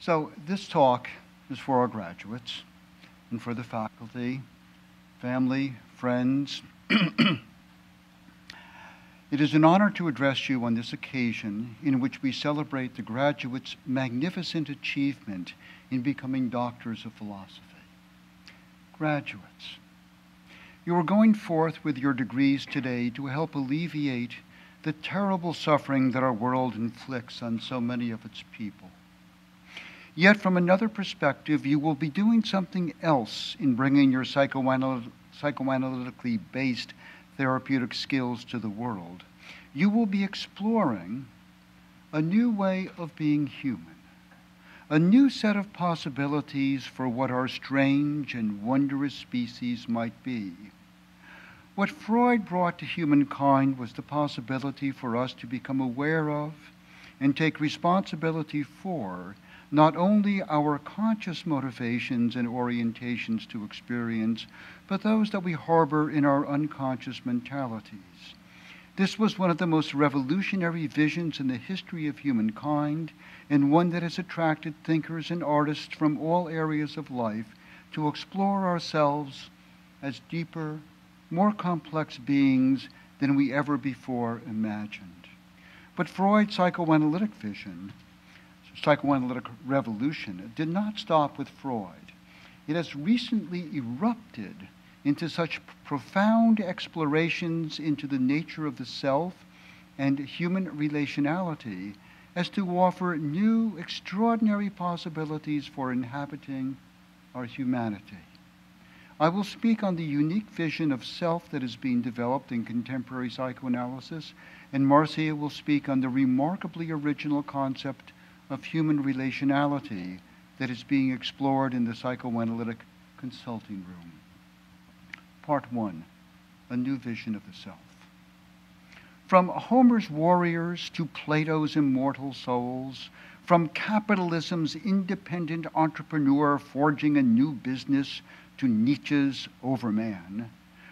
So this talk is for our graduates and for the faculty, family, friends. It is an honor to address you on this occasion in which we celebrate the graduates' magnificent achievement in becoming doctors of philosophy. Graduates, you are going forth with your degrees today to help alleviate the terrible suffering that our world inflicts on so many of its people. Yet from another perspective, you will be doing something else in bringing your psychoanalytically based therapeutic skills to the world. You will be exploring a new way of being human, a new set of possibilities for what our strange and wondrous species might be. What Freud brought to humankind was the possibility for us to become aware of and take responsibility for not only our conscious motivations and orientations to experience, but those that we harbor in our unconscious mentalities. This was one of the most revolutionary visions in the history of humankind, and one that has attracted thinkers and artists from all areas of life to explore ourselves as deeper, more complex beings than we ever before imagined. But Freud's psychoanalytic vision, psychoanalytic revolution, did not stop with Freud. It has recently erupted into such profound explorations into the nature of the self and human relationality as to offer new, extraordinary possibilities for inhabiting our humanity. I will speak on the unique vision of self that is being developed in contemporary psychoanalysis, and Marcia will speak on the remarkably original concept of human relationality that is being explored in the psychoanalytic consulting room. Part 1, a new vision of the self. From Homer's warriors to Plato's immortal souls, from capitalism's independent entrepreneur forging a new business to Nietzsche's Overman,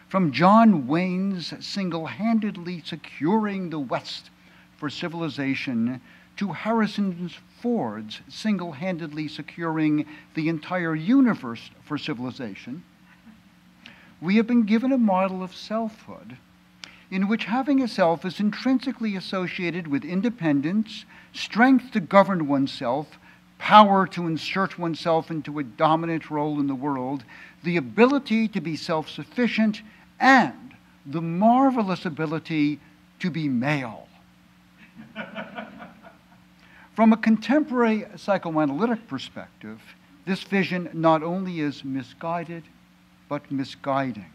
from John Wayne's single-handedly securing the West for civilization to Harrison Ford's single-handedly securing the entire universe for civilization, we have been given a model of selfhood in which having a self is intrinsically associated with independence, strength to govern oneself, power to insert oneself into a dominant role in the world, the ability to be self-sufficient, and the marvelous ability to be male. From a contemporary psychoanalytic perspective, this vision not only is misguided, but misguiding,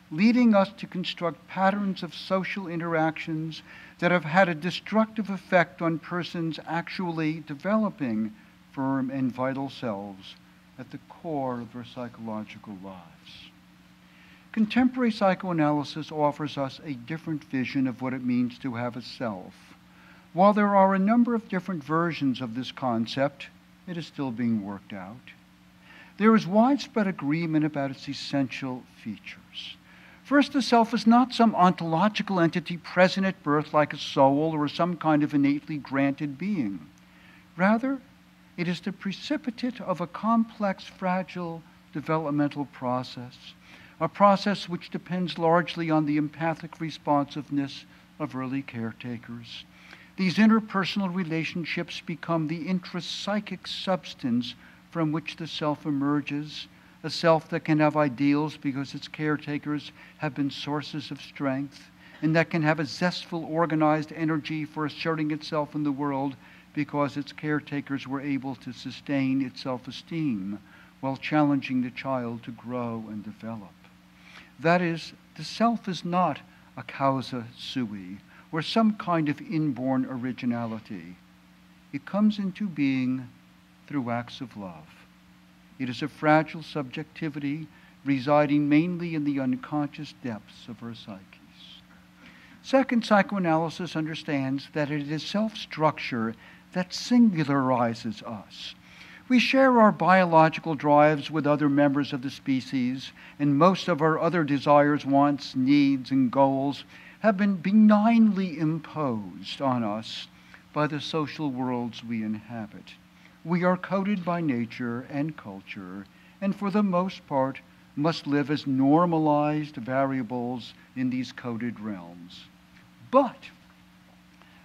leading us to construct patterns of social interactions that have had a destructive effect on persons actually developing firm and vital selves at the core of their psychological lives. Contemporary psychoanalysis offers us a different vision of what it means to have a self. While there are a number of different versions of this concept, it is still being worked out. There is widespread agreement about its essential features. First, the self is not some ontological entity present at birth like a soul or some kind of innately granted being. Rather, it is the precipitate of a complex, fragile developmental process, a process which depends largely on the empathic responsiveness of early caretakers. These interpersonal relationships become the intrapsychic substance from which the self emerges, a self that can have ideals because its caretakers have been sources of strength, and that can have a zestful, organized energy for asserting itself in the world because its caretakers were able to sustain its self-esteem while challenging the child to grow and develop. That is, the self is not a causa sui, or some kind of inborn originality. It comes into being through acts of love. It is a fragile subjectivity residing mainly in the unconscious depths of our psyches. Second, psychoanalysis understands that it is self-structure that singularizes us. We share our biological drives with other members of the species, and most of our other desires, wants, needs, and goals have been benignly imposed on us by the social worlds we inhabit. We are coded by nature and culture, and for the most part must live as normalized variables in these coded realms. But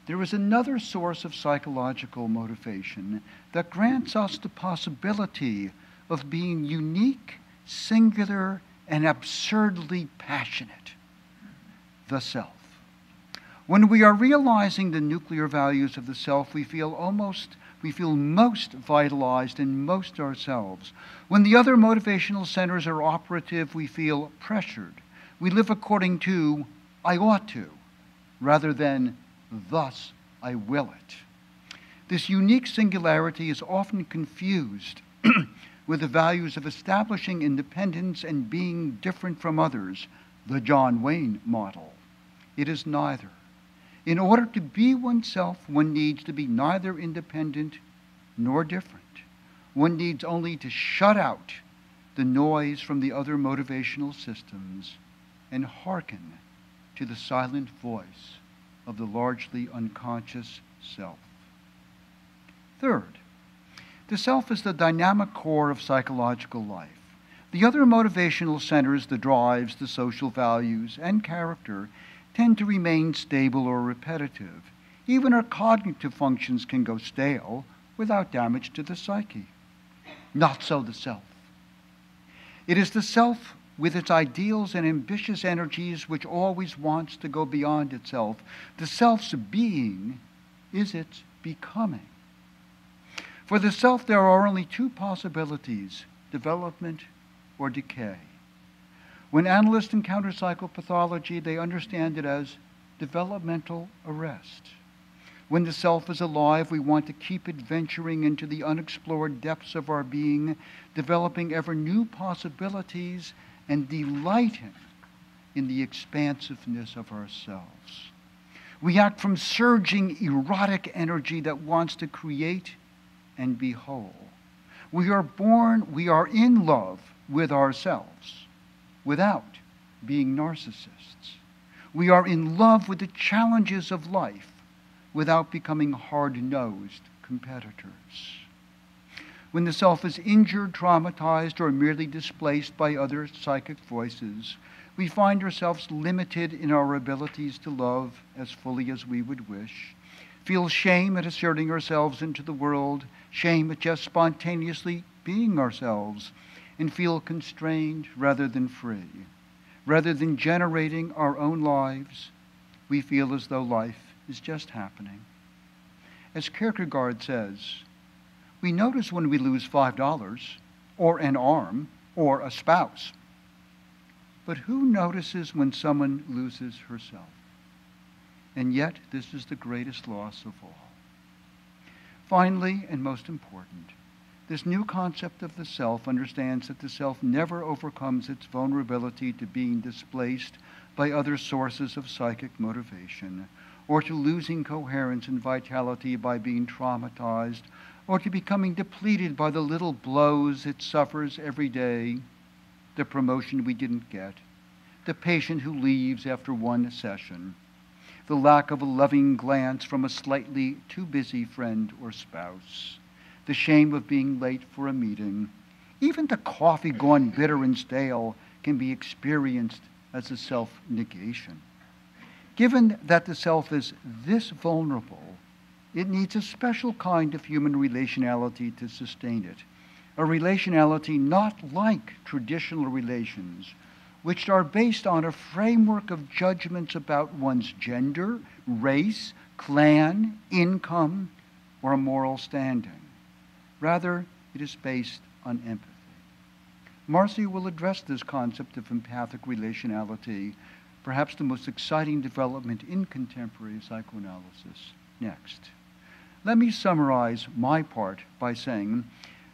there is another source of psychological motivation that grants us the possibility of being unique, singular, and absurdly passionate: the self. When we are realizing the nuclear values of the self, we feel most vitalized and most ourselves. When the other motivational centers are operative, we feel pressured. We live according to "I ought to," rather than "thus I will it." This unique singularity is often confused with the values of establishing independence and being different from others, the John Wayne model. It is neither. In order to be oneself, one needs to be neither independent nor different. One needs only to shut out the noise from the other motivational systems and hearken to the silent voice of the largely unconscious self. Third, the self is the dynamic core of psychological life. The other motivational centers, the drives, the social values, and character, tend to remain stable or repetitive. Even our cognitive functions can go stale without damage to the psyche. Not so the self. It is the self with its ideals and ambitious energies which always wants to go beyond itself. The self's being is its becoming. For the self, there are only two possibilities: development or decay. When analysts encounter psychopathology, they understand it as developmental arrest. When the self is alive, we want to keep it venturing into the unexplored depths of our being, developing ever new possibilities and delighting in the expansiveness of ourselves. We act from surging erotic energy that wants to create and be whole. We are in love with ourselves without being narcissists. We are in love with the challenges of life without becoming hard-nosed competitors. When the self is injured, traumatized, or merely displaced by other psychic voices, we find ourselves limited in our abilities to love as fully as we would wish, feel shame at asserting ourselves into the world, shame at just spontaneously being ourselves, and feel constrained rather than free. Rather than generating our own lives, we feel as though life is just happening. As Kierkegaard says, we notice when we lose $5 or an arm or a spouse. But who notices when someone loses herself? And yet, this is the greatest loss of all. Finally, and most important, this new concept of the self understands that the self never overcomes its vulnerability to being displaced by other sources of psychic motivation, or to losing coherence and vitality by being traumatized, or to becoming depleted by the little blows it suffers every day: the promotion we didn't get, the patient who leaves after one session, the lack of a loving glance from a slightly too busy friend or spouse, the shame of being late for a meeting. Even the coffee gone bitter and stale can be experienced as a self-negation. Given that the self is this vulnerable, it needs a special kind of human relationality to sustain it, a relationality not like traditional relations, which are based on a framework of judgments about one's gender, race, clan, income, or moral standing. Rather, it is based on empathy. Marcy will address this concept of empathic relationality, perhaps the most exciting development in contemporary psychoanalysis, next. Let me summarize my part by saying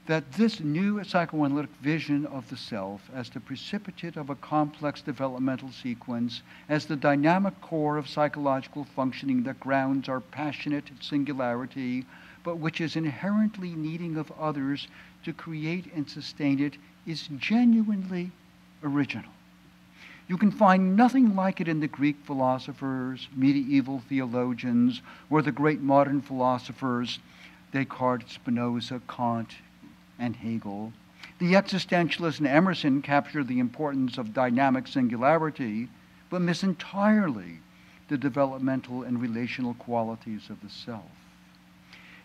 that this new psychoanalytic vision of the self as the precipitate of a complex developmental sequence, as the dynamic core of psychological functioning that grounds our passionate singularity, but which is inherently needing of others to create and sustain it, is genuinely original. You can find nothing like it in the Greek philosophers, medieval theologians, or the great modern philosophers. Descartes, Spinoza, Kant, and Hegel. The existentialists and Emerson capture the importance of dynamic singularity, but miss entirely the developmental and relational qualities of the self.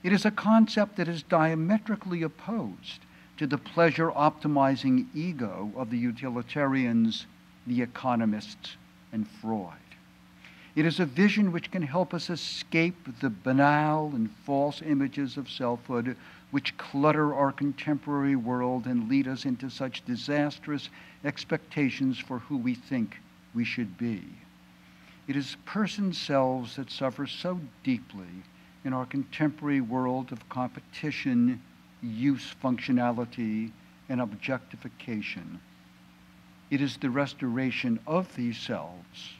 It is a concept that is diametrically opposed to the pleasure-optimizing ego of the utilitarians, the economists, and Freud. It is a vision which can help us escape the banal and false images of selfhood which clutter our contemporary world and lead us into such disastrous expectations for who we think we should be. It is person selves that suffer so deeply in our contemporary world of competition, use functionality, and objectification. It is the restoration of these selves,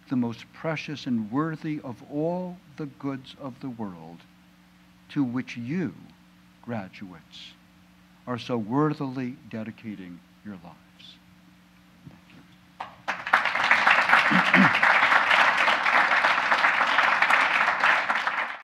the most precious and worthy of all the goods of the world, to which you, graduates, are so worthily dedicating your lives.